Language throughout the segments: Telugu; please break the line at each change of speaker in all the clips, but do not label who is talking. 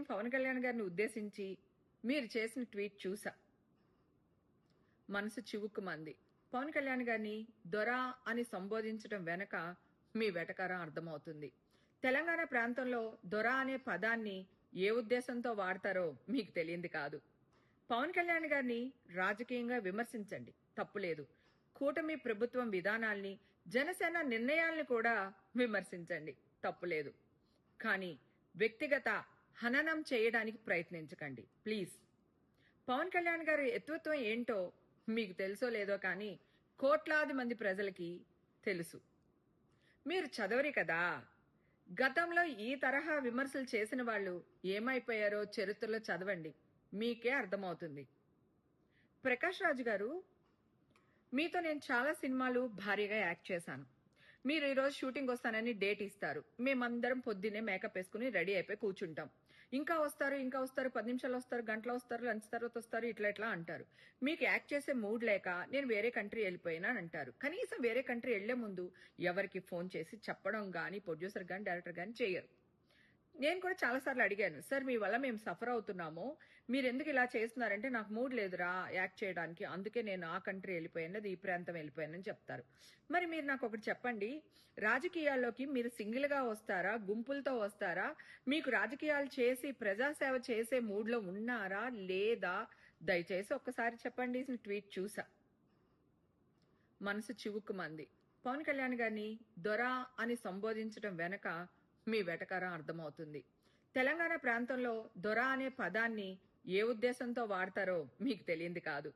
పవన్ కళ్యాణ్ గారిని ఉద్దేశించి మీరు చేసిన ట్వీట్ చూసా. మనసు చివుక్కుమంది. పవన్ కళ్యాణ్ గారిని దొర అని సంబోధించడం వెనక మీ వెటకారం అర్థమవుతుంది. తెలంగాణ ప్రాంతంలో దొర అనే పదాన్ని ఏ ఉద్దేశంతో వాడతారో మీకు తెలియంది కాదు. పవన్ కళ్యాణ్ గారిని రాజకీయంగా విమర్శించండి, తప్పులేదు. కూటమి ప్రభుత్వం విధానాల్ని, జనసేన నిర్ణయాల్ని కూడా విమర్శించండి, తప్పులేదు. కానీ వ్యక్తిగత హననం చేయడానికి ప్రయత్నించకండి, ప్లీజ్. పవన్ కళ్యాణ్ గారి ఎత్వత్వం ఏంటో మీకు తెలుసో లేదో కానీ కోట్లాది మంది ప్రజలకి తెలుసు. మీరు చదవరి కదా. గతంలో ఈ తరహా విమర్శలు చేసిన వాళ్ళు ఏమైపోయారో చరిత్రలో చదవండి, మీకే అర్థమవుతుంది. ప్రకాష్ రాజ్ గారు, మీతో నేను చాలా సినిమాలు భారీగా యాక్ట్ చేశాను. మీరు ఈరోజు షూటింగ్ వస్తానని డేట్ ఇస్తారు. మేమందరం పొద్దున్నే మేకప్ వేసుకుని రెడీ అయిపోయి కూర్చుంటాం. ఇంకా వస్తారు 10 నిమిషాలు వస్తారు, గంటలు వస్తారు, లంచ్ తర్వాత వస్తారు, ఇట్లా అంటారు. మీకు యాక్ట్ చేసే మూడ్ లేక నేను వేరే కంట్రీ వెళ్ళిపోయినా అని అంటారు. కనీసం వేరే కంట్రీ వెళ్లే ముందు ఎవరికి ఫోన్ చేసి చెప్పడం కానీ ప్రొడ్యూసర్ కానీ డైరెక్టర్ కానీ చేయరు. నేను కూడా చాలాసార్లు అడిగాను, సార్ మీ వల్ల మేము సఫర్ అవుతున్నాము, మీరు ఎందుకు ఇలా చేస్తున్నారంటే నాకు మూడ్ లేదురా యాక్ట్ చేయడానికి, అందుకే నేను ఆ కంట్రీ వెళ్ళిపోయాను, ఈ ప్రాంతం వెళ్ళిపోయానని చెప్తారు. మరి మీరు నాకు ఒకటి చెప్పండి, రాజకీయాల్లోకి మీరు సింగిల్గా వస్తారా, గుంపులతో వస్తారా, మీకు రాజకీయాలు చేసి ప్రజాసేవ చేసే మూడ్లో ఉన్నారా లేదా, దయచేసి ఒక్కసారి చెప్పండి. ట్వీట్ చూసా. మనసు చివుక్కుమంది. పవన్ కళ్యాణ్ గారిని దొర అని సంబోధించడం వెనక మీ వెటకారం అర్థమవుతుంది. తెలంగాణ ప్రాంతంలో దొర అనే పదాన్ని ఏ ఉద్దేశంతో వాడతారో మీకు తెలియంది కాదు.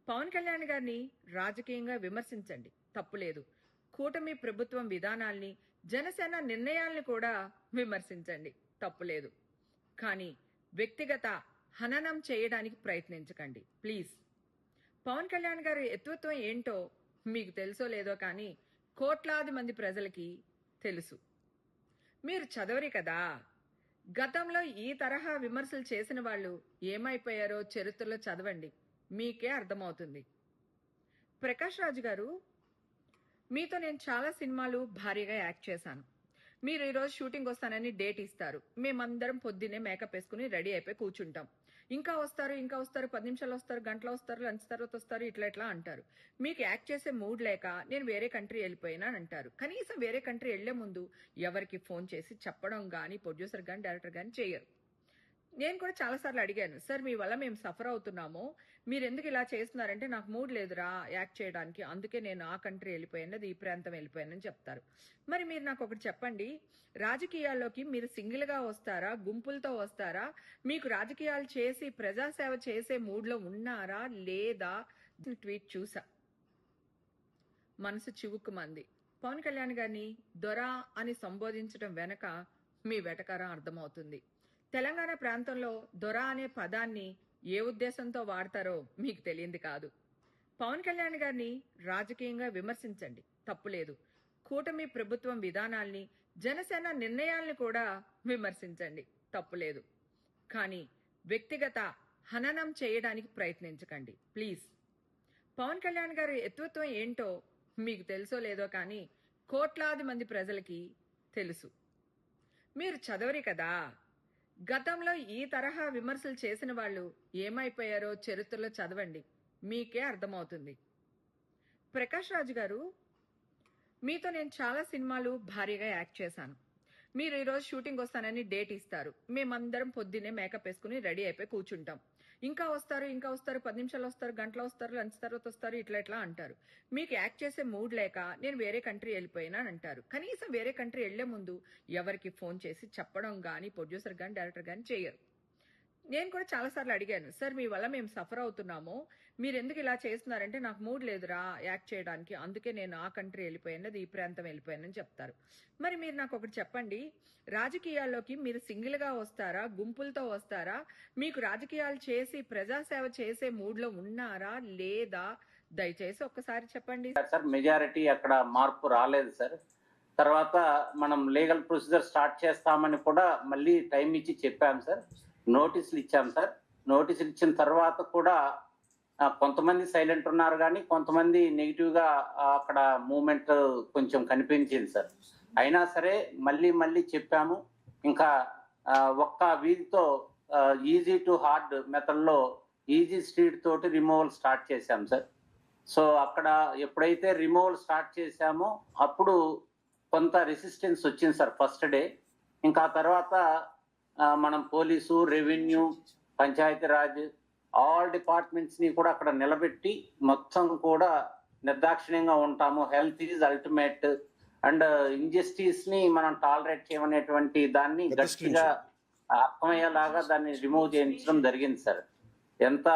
పవన్ కళ్యాణ్ గారిని రాజకీయంగా విమర్శించండి, తప్పులేదు. కూటమి ప్రభుత్వం విధానాల్ని, జనసేన నిర్ణయాల్ని కూడా విమర్శించండి, తప్పులేదు. కానీ వ్యక్తిగత హననం చేయడానికి ప్రయత్నించకండి, ప్లీజ్. పవన్ కళ్యాణ్ గారి ఎత్వత్వం ఏంటో మీకు తెలుసో లేదో కానీ కోట్లాది మంది ప్రజలకి తెలుసు. మీరు చదవరి కదా. గతంలో ఈ తరహా విమర్శలు చేసిన వాళ్ళు ఏమైపోయారో చరిత్రలో చదవండి, మీకే అర్థమవుతుంది. ప్రకాష్ రాజ్ గారు, మీతో నేను చాలా సినిమాలు భారీగా యాక్ట్ చేశాను. మీరు ఈరోజు షూటింగ్ వస్తానని డేట్ ఇస్తారు. మేమందరం పొద్దున్నే మేకప్ వేసుకుని రెడీ అయిపోయి కూర్చుంటాం. ఇంకా వస్తారు 10 నిమిషాలు వస్తారు, గంటలు వస్తారు, లంచ్ తర్వాత వస్తారు, ఇట్లా అంటారు. మీకు యాక్ట్ చేసే మూడ్ లేక నేను వేరే కంట్రీ వెళ్ళిపోయినా అని అంటారు. కనీసం వేరే కంట్రీ వెళ్లే ముందు ఎవరికి ఫోన్ చేసి చెప్పడం కానీ ప్రొడ్యూసర్ కానీ డైరెక్టర్ కానీ చేయరు. నేను కూడా చాలాసార్లు అడిగాను, సార్ మీ వల్ల మేము సఫర్ అవుతున్నాము, మీరు ఎందుకు ఇలా చేస్తున్నారంటే నాకు మూడ్ లేదురా యాక్ట్ చేయడానికి, అందుకే నేను ఆ కంట్రీ వెళ్ళిపోయాను, ఈ ప్రాంతం వెళ్ళిపోయానని చెప్తారు. మరి మీరు నాకు ఒకటి చెప్పండి, రాజకీయాల్లోకి మీరు సింగిల్గా వస్తారా, గుంపులతో వస్తారా, మీకు రాజకీయాలు చేసి ప్రజాసేవ చేసే మూడ్లో ఉన్నారా లేదా, ట్వీట్ చూసా. మనసు చివుక్కుమంది. పవన్ కళ్యాణ్ గారిని దొర అని సంబోధించడం వెనక మీ వెటకారం అర్థమవుతుంది. తెలంగాణ ప్రాంతంలో దొర అనే పదాన్ని ఏ ఉద్దేశంతో వాడతారో మీకు తెలియంది కాదు. పవన్ కళ్యాణ్ గారిని రాజకీయంగా విమర్శించండి, తప్పులేదు. కూటమి ప్రభుత్వం విధానాల్ని, జనసేన నిర్ణయాల్ని కూడా విమర్శించండి, తప్పులేదు. కానీ వ్యక్తిగత హననం చేయడానికి ప్రయత్నించకండి, ప్లీజ్. పవన్ కళ్యాణ్ గారి ఎత్వత్వం ఏంటో మీకు తెలుసో లేదో కానీ కోట్లాది మంది ప్రజలకి తెలుసు. మీరు చదవరి కదా. గతంలో ఈ తరహా విమర్శలు చేసిన వాళ్ళు ఏమైపోయారో చరిత్రలో చదవండి, మీకే అర్థమవుతుంది. ప్రకాష్ రాజ్ గారు, మీతో నేను చాలా సినిమాలు భారీగా యాక్ట్ చేశాను. మీరు ఈరోజు షూటింగ్ వస్తానని డేట్ ఇస్తారు. మేమందరం పొద్దున్నే మేకప్ వేసుకుని రెడీ అయిపోయి కూర్చుంటాం. ఇంకా వస్తారు 10 నిమిషాలు వస్తారు, గంటలు వస్తారు, లంచ్ తర్వాత వస్తారు, ఇట్లా అంటారు. మీకు యాక్ట్ చేసే మూడ్ లేక నేను వేరే కంట్రీ వెళ్ళిపోయినా అని అంటారు. కనీసం వేరే కంట్రీ వెళ్లే ముందు ఎవరికి ఫోన్ చేసి చెప్పడం కానీ ప్రొడ్యూసర్ కానీ డైరెక్టర్ కానీ చేయరు. నేను కూడా చాలాసార్లు అడిగాను, సార్ మీ వల్ల మేము సఫర్ అవుతున్నాము, మీరు ఎందుకు ఇలా చేస్తున్నారంటే నాకు మూడ్ లేదురా యాక్ట్ చేయడానికి, అందుకే నేను ఆ కంట్రీ వెళ్ళిపోయాను, ఈ ప్రాంతం వెళ్ళిపోయానని చెప్తారు. మరి మీరు నాకు ఒకటి చెప్పండి, రాజకీయాల్లోకి మీరు సింగిల్గా వస్తారా, గుంపులతో వస్తారా, మీకు రాజకీయాలు చేసి ప్రజాసేవ చేసే మూడ్లో ఉన్నారా లేదా, దయచేసి ఒక్కసారి చెప్పండి.
సార్ మెజారిటీ అక్కడ మార్పు రాలేదు సార్. తర్వాత మనం లీగల్ ప్రొసీజర్ స్టార్ట్ చేస్తామని కూడా మళ్ళీ టైం ఇచ్చి చెప్పాం సార్, నోటీసులు ఇచ్చాం సార్. నోటీసులు ఇచ్చిన తర్వాత కూడా కొంతమంది సైలెంట్ ఉన్నారు కానీ కొంతమంది నెగిటివ్గా అక్కడ మూమెంట్ కొంచెం కనిపించింది సార్. అయినా సరే మళ్ళీ చెప్పాము, ఇంకా ఒక్క వీధితో ఈజీ టు హార్డ్ మెథడ్లో ఈజీ స్ట్రీట్ తోటి రిమూవల్ స్టార్ట్ చేశాం సార్. సో అక్కడ ఎప్పుడైతే రిమూవల్ స్టార్ట్ చేశామో అప్పుడు కొంత రెసిస్టెన్స్ వచ్చింది సార్ ఫస్ట్ డే. ఇంకా తర్వాత మనం police, revenue, Panchayati Raj all departments ని కూడా అక్కడ నిలబెట్టి మొత్తం కూడా నిర్దాక్షిణ్యంగా ఉంటాము, health is ultimate and injustice ని మనం టాలరేట్ చేయమనేటువంటి దాన్ని గట్టిగా అర్థమయ్యేలాగా దాన్ని రిమూవ్ చేయించడం జరిగింది సార్. ఎంత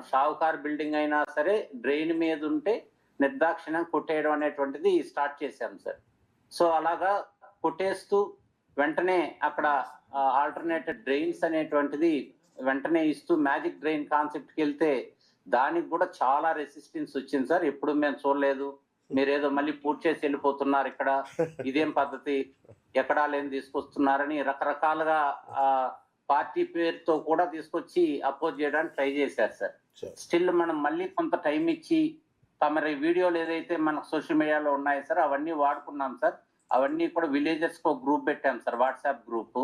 షావుకార్ బిల్డింగ్ అయినా సరే డ్రైన్ మీద ఉంటే నిర్దాక్షిణ్యం కొట్టేయడం అనేటువంటిది స్టార్ట్ చేశాం సార్. సో అలాగా కొట్టేస్తూ వెంటనే అక్కడ ఆల్టర్నేటెడ్ డ్రైన్స్ అనేటువంటిది వెంటనే ఇస్తూ మ్యాజిక్ డ్రైన్ కాన్సెప్ట్కి వెళ్తే దానికి కూడా చాలా రెసిస్టెన్స్ వచ్చింది సార్. ఎప్పుడు మేము చూడలేదు, మీరేదో మళ్ళీ పూర్తి చేసి వెళ్ళిపోతున్నారు, ఇక్కడ ఇదేం పద్ధతి, ఎక్కడా లేని తీసుకొస్తున్నారని రకరకాలుగా పార్టీ పేరుతో కూడా తీసుకొచ్చి అపోజ్ చేయడానికి ట్రై చేశారు సార్. స్టిల్ మనం మళ్ళీ కొంత టైం ఇచ్చి తమరి వీడియోలు ఏదైతే మనకు సోషల్ మీడియాలో ఉన్నాయి సార్ అవన్నీ వాడుకున్నాం సార్. అవన్నీ కూడా విలేజెస్ కు గ్రూప్ పెట్టాం సార్, వాట్సాప్ గ్రూప్.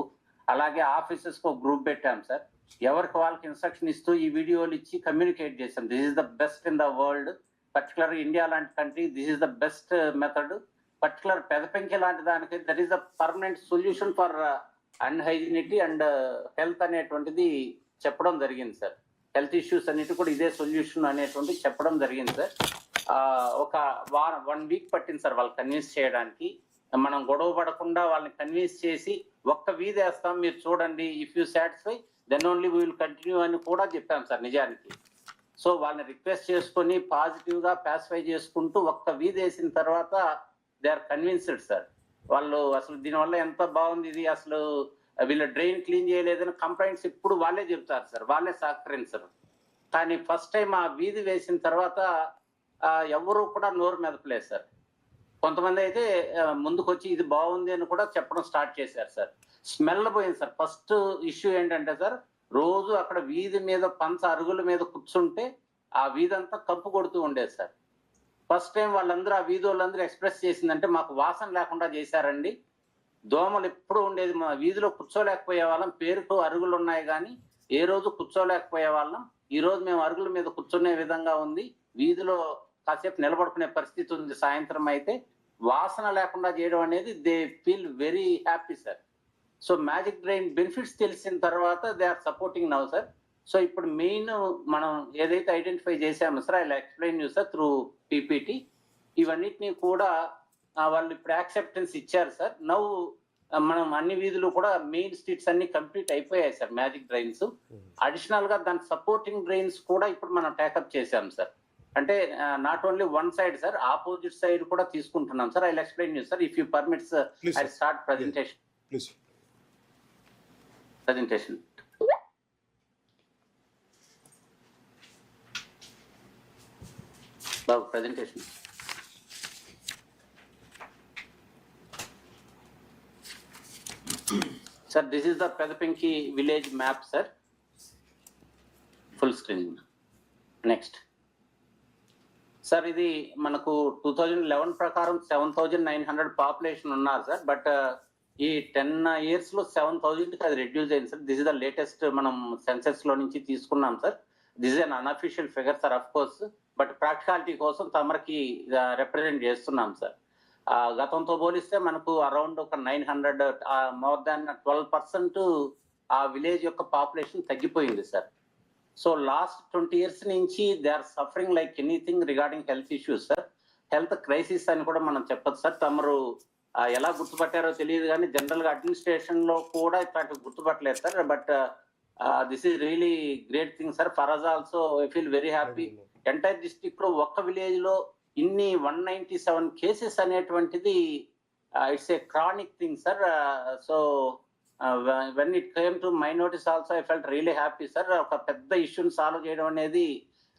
అలాగే ఆఫీసెస్ కు గ్రూప్ పెట్టాం సార్. ఎవరికి వాళ్ళకి ఇన్స్ట్రక్షన్ ఇస్తూ ఈ వీడియోలు ఇచ్చి కమ్యూనికేట్ చేశాం. This is the best in the world, particular India లాంటి country this is the best method. Particular Pedapenki లాంటి దానికి that is the permanent solution for unhygienity and health అనేటువంటిది చెప్పడం జరిగింది సార్. హెల్త్ ఇష్యూస్ అన్నిటి కూడా ఇదే సొల్యూషన్ అనేటువంటి చెప్పడం జరిగింది సార్. ఒక 1 వీక్ పట్టింది సార్ వాళ్ళు కన్విన్స్ చేయడానికి. మనం గొడవ పడకుండా వాళ్ళని కన్విన్స్ చేసి ఒక్క వీధి వేస్తాం మీరు చూడండి, if you satisfy then only we will continue అని కూడా చెప్పాం సార్ నిజానికి. సో వాళ్ళని రిక్వెస్ట్ చేసుకొని పాజిటివ్ గా పాసిఫై చేసుకుంటూ ఒక్క వీధి వేసిన తర్వాత దే ఆర్ కన్విన్స్డ్ సార్. వాళ్ళు అసలు దీనివల్ల ఎంత బాగుంది, ఇది అసలు వీళ్ళ డ్రైన్ క్లీన్ చేయలేదని కంప్లైంట్స్ ఇప్పుడు వాళ్ళే చెప్తారు సార్, వాళ్ళే సహకరించరు. కానీ ఫస్ట్ టైం ఆ వీధి వేసిన తర్వాత ఎవరు కూడా నోరు మెదపలేదు సార్. కొంతమంది అయితే ముందుకు వచ్చి ఇది బాగుంది అని కూడా చెప్పడం స్టార్ట్ చేశారు సార్. స్మెల్ పోయింది సార్. ఫస్ట్ ఇష్యూ ఏంటంటే సార్, రోజు అక్కడ వీధి మీద పంచ అరుగుల మీద కూర్చుంటే ఆ వీధి అంతా కంపు కొడుతూ ఉండేది సార్. ఫస్ట్ టైం వాళ్ళందరూ ఆ వీధి వాళ్ళందరూ ఎక్స్ప్రెస్ చేసిందంటే మాకు వాసన లేకుండా చేశారండి, దోమలు ఎప్పుడు ఉండేది, మా వీధిలో కూర్చోలేకపోయే వాళ్ళం, పేరుకు అరుగులు ఉన్నాయి కానీ ఏ రోజు కూర్చోలేకపోయే వాళ్ళం, ఈ రోజు మేము అరుగుల మీద కూర్చునే విధంగా ఉంది, వీధిలో కాసేపు నిలబడుకునే పరిస్థితి ఉంది సాయంత్రం అయితే, వాసన లేకుండా చేయడం అనేది they feel very happy sir. So magic drain benefits తెలిసిన తర్వాత they are supporting now sir. So ఇప్పుడు మెయిన్ మనం ఏదైతే ఐడెంటిఫై చేసామో sir, I explain you sir through PPT, ఇవన్నిటిని కూడా వాళ్ళు ఇప్పుడు యాక్సెప్టెన్స్ ఇచ్చారు సార్. నౌ మనం అన్ని వీధులు కూడా మెయిన్ స్ట్రీట్స్ అన్ని కంప్లీట్ అయిపోయాయి సార్ మ్యాజిక్ డ్రైన్స్. అడిషనల్ గా దాని సపోర్టింగ్ డ్రైన్స్ కూడా ఇప్పుడు మనం టేకప్ చేసాం సార్. అంటే not only one side sir, opposite side కూడా తీసుకుంటున్నాం sir. I explain you sir if you permits I start presentation. బాబు presentation. Sir this is the Pedapenki village map sir, full screen. Next sir, ఇది మనకు 2011 ప్రకారం 7,900 పాపులేషన్ ఉన్నారు సార్. బట్ ఈ 10 years లో 7,000కి అది రెడ్యూస్ అయింది sir. This is the latest మనం సెన్సెస్ లో నుంచి తీసుకున్నాం sir. This is an unofficial figure sir of course, but practicality కోసం తమరికి రిప్రజెంట్ చేస్తున్నాం సార్. గతంతో పోలిస్తే మనకు అరౌండ్ ఒక 900 మోర్ దాన్ 12% ఆ విలేజ్ యొక్క పాపులేషన్ తగ్గిపోయింది సార్. సో లాస్ట్ 20 years నుంచి they are suffering like anything regarding health issues sir. Health crisis అని కూడా మనం చెప్పచ్చు సార్. తమరు ఎలా గుర్తుపట్టారో తెలియదు కానీ జనరల్ గా అడ్మినిస్ట్రేషన్ లో కూడా ఇట్లాంటి గుర్తుపట్టలేదు sir. But this is really great thing sir. For us also I feel very happy. Entire district లో ఒక్క విలేజ్ లో ఇన్ని 197 కేసెస్ అనేటువంటిది it's a chronic thing sir. So when it came to my notice also I felt really happy sir. ఒక పెద్ద ఇష్యూని సాల్వ్ చేయడం అనేది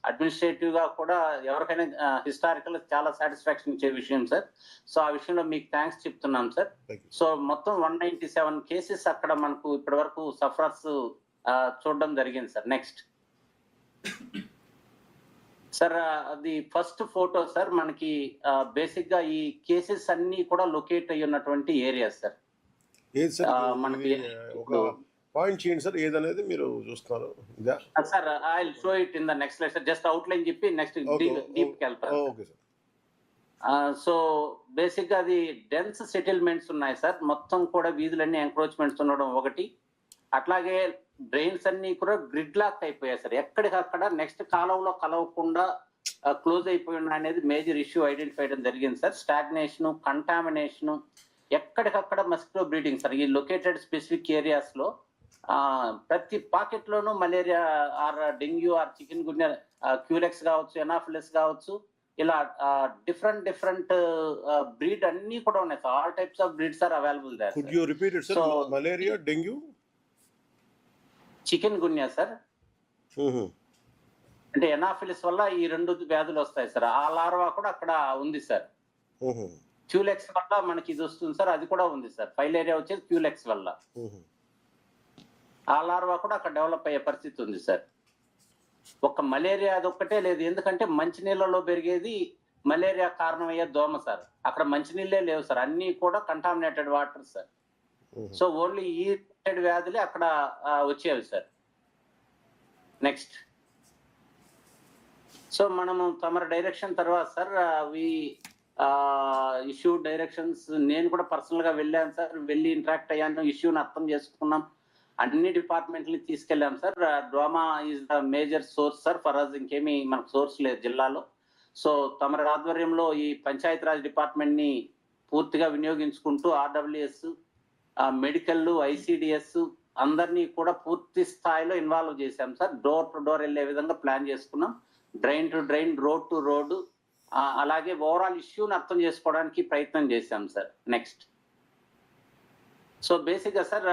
అడ్మినిస్ట్రేటివ్ గా కూడా ఎవరికైనా హిస్టారికల్ చాలా సాటిస్ఫాక్షన్ ఇచ్చే విషయం సార్. సో ఆ విషయంలో మీకు థ్యాంక్స్ చెప్తున్నాం సార్. సో మొత్తం 197 కేసెస్ అక్కడ మనకు ఇప్పటి వరకు సఫరర్స్ చూడడం జరిగింది సార్. నెక్స్ట్ సార్, అది ఫస్ట్ ఫోటో సార్. మనకి బేసిక్ గా ఈ కేసెస్ అన్ని కూడా లొకేట్ అయ్యి ఉన్నటువంటి ఏరియాస్ సార్.
ఏది సార్
మనకి
ఇది ఒక పాయింట్ చేయండి సార్ ఏదనేది మీరు చూస్తున్నారు ఇదా
sir I show it in the next slide sir. Just out line చెప్పి నెక్స్ట్ డీప్ కి వెళ్తాను.
Okay sir.
సో బేసిక్ గా అది డెన్స్ సెటిల్మెంట్స్ ఉన్నాయి సార్. మొత్తం కూడా వీధులన్నీ ఎంక్రోచ్మెంట్స్ ఉండడం ఒకటి, అట్లాగే డ్రైన్స్ అన్ని కూడా గ్రిడ్ లాక్ అయిపోయాయి సార్. ఎక్కడికక్కడ నెక్స్ట్ కాలంలో కలవకుండా క్లోజ్ అయిపోయి ఉన్నాయి అనేది మేజర్ ఇష్యూ ఐడెంటిఫై చేయడం జరిగింది సార్. స్టాగ్నేషన్, కంటామినేషన్, ఎక్కడికక్కడ మస్కిటో బ్రీడింగ్ సార్. ఈ లొకేటెడ్ స్పెసిఫిక్ ఏరియాస్ లో ప్రతి పాకెట్ లోనూ malaria or dengue or chikungunya, culex కావచ్చు, ఎనాఫిలిస్ కావచ్చు, ఇలా డిఫరెంట్ బ్రీడ్ అన్ని కూడా ఉన్నాయి sir. All types of breeds are available there.
Could you repeat it sir? Malaria, dengue,
chikungunya sir. అంటే ఎనాఫిలిస్ వల్ల ఈ 2 వ్యాధులు వస్తాయి సార్. ఆ లార్వా కూడా అక్కడ ఉంది సార్. క్యూలెక్స్ వల్ల మనకి ఇది వస్తుంది సార్, అది కూడా ఉంది సార్. ఫైలేరియా వచ్చేది క్యూలెక్స్ వల్ల. ఆ లార్వా కూడా అక్కడ డెవలప్ అయ్యే పరిస్థితి ఉంది సార్. ఒక మలేరియా అదొక్కటే లేదు, ఎందుకంటే మంచినీళ్ళలో పెరిగేది మలేరియా కారణమయ్యే దోమ సార్. అక్కడ మంచినీళ్ళే లేవు సార్, అన్ని కూడా contaminated water sir. So only ఈ వ్యాధులే అక్కడ వచ్చేవి సార్. నెక్స్ట్, సో మనము తమరి డైరెక్షన్ తర్వాత సార్ వి ఇష్యూ డైరెక్షన్స్. నేను కూడా పర్సనల్ గా వెళ్ళాను సార్, వెళ్ళి ఇంటరాక్ట్ అయ్యాను, ఇష్యూని అర్థం చేసుకున్నాం, అన్ని డిపార్ట్మెంట్ని తీసుకెళ్ళాం sir. Drama is the major source sir for us. ఇంకేమీ మనకు సోర్స్ లేదు జిల్లాలో. సో తమరి ఆధ్వర్యంలో ఈ పంచాయతీరాజ్ డిపార్ట్మెంట్ ని పూర్తిగా వినియోగించుకుంటూ ఆర్డబ్ల్యూఎస్, మెడికల్, ఐసిడిఎస్ అందరినీ కూడా పూర్తి స్థాయిలో ఇన్వాల్వ్ చేశాం సార్. డోర్ టు డోర్ వెళ్ళే విధంగా ప్లాన్ చేసుకున్నాం. Drain to drain, road to road, అలాగే ఓవరాల్ ఇష్యూని అర్థం చేసుకోవడానికి ప్రయత్నం చేశాం సార్. నెక్స్ట్, సో బేసిక్ గా sir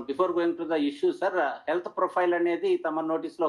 before going to the issue sir, health profile అనేది తమ నోటీస్ లో